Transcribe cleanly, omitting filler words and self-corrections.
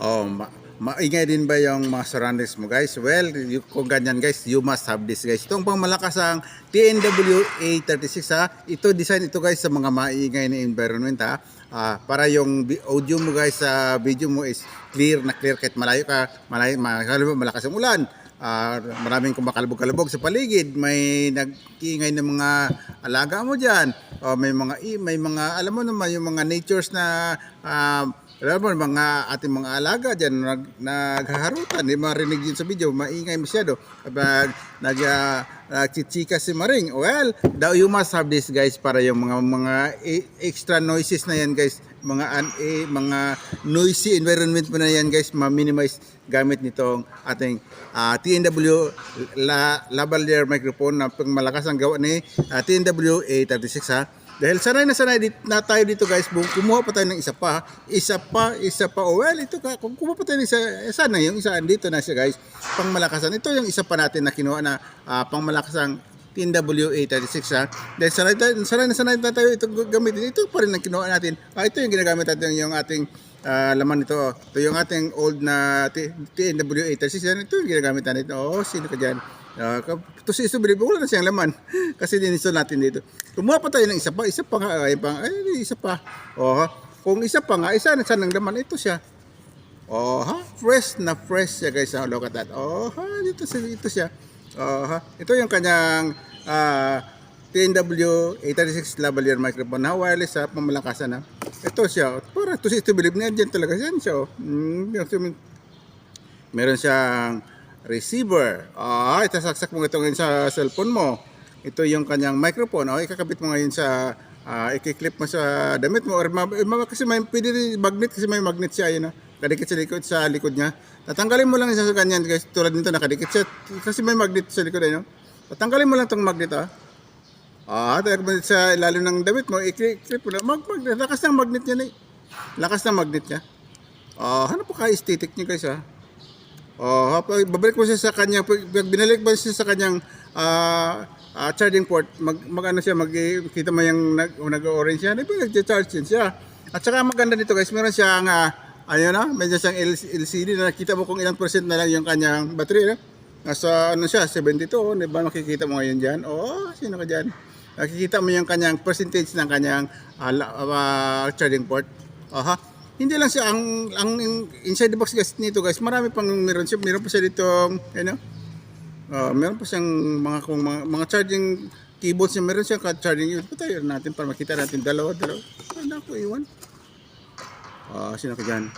Oh, maingay din ba yung mga surroundings mo guys? Well, kung ganyan guys, you must have this guys. Itong pang malakas ang TNW A36 ha. Ito design ito guys sa mga maingay na environment ha. Para yung audio mo guys sa video mo is clear na clear kahit malayo ka, malakas ang ulan. Maraming kumakalabog-kalabog sa paligid, may nag-iingay ng mga alaga mo diyan. May mga alam mo naman yung mga natures na alam mo, mga ating mga alaga dyan, naghaharutan, di marinig yun sa video, maingay masyado. Kapag nagchichika si Maring, well, you must have this guys para yung mga extra noises na yan guys, mga noisy environment mo na yan guys, ma-minimize gamit nitong ating TNW lavalier microphone na pang malakas ang gawa ni TNW A36 ha. Dahil sanay na tayo dito guys, kumuha pa tayo ng isa pa. Oh, well, ito ka, kung kumuha pa tayo ng isa na yung isa dito na siya guys, pangmalakasan. Ito yung isa pa natin na kinuha na pangmalakasang TNW-A36 ha. Dahil sanay na tayo ito gamitin. Ito pa rin ang kinuha natin. Ito yung ginagamit natin yung ating laman nito. Ito yung ating old na TNW-A36. Ito yung ginagamit natin. Oh, sino ka dyan? Ito si Isubili, wala na siyang laman. Kasi dinisto natin dito. Kumuha pa tayo ng isa pa nga, isa pa. Oh, kung isa pa nga, isa na siya ng laman, ito siya. Oh, fresh siya guys. Look at that. Oh, ito siya. Oh, ito yung kanyang TNW A36 lavalier microphone na wireless ha, pamalakasan ha. Ito siya. Parang ito si Isubili, dyan talaga siya. Meron siyang receiver. Itasaksak mo ito ngayon sa cellphone mo. Ito yung kanyang microphone. Ikakabit mo ngayon sa i-clip mo sa damit mo or kasi may pwede magnet kasi may magnet siya yun. Kadikit sa likod niya. Tatanggalin mo lang isa sa ganyan guys. Tulad nito nakadikit siya kasi may magnet sa likod ayun. Tatanggalin mo lang tong magnet tagad sa ilalim ng damit mo, i-clip mo lang. Lakas ng magnet niya. Lakas ng magnet niya. Ano po ka-aesthetic niya guys babalik mo siya sa kanyang, binalik mo siya sa kanyang charging port, makita mo yung nag-orange siya, nag-charge siya. At saka maganda dito guys, meron siyang medyo siyang LCD na nakita mo kung ilang percent na lang yung kanyang battery. Nasa siya, 72, diba makikita mo ngayon dyan? Sino ka dyan? Nakikita mo yung kanyang percentage ng kanyang charging port. Hindi lang siya ang inside the box guys nito guys. Marami pang meron pa siya dito, meron pa siyang mga charging keyboards niya. Meron siyang charging yun. Patayin natin para makita natin dalawa. Ano ako iwan? Sino ka dyan?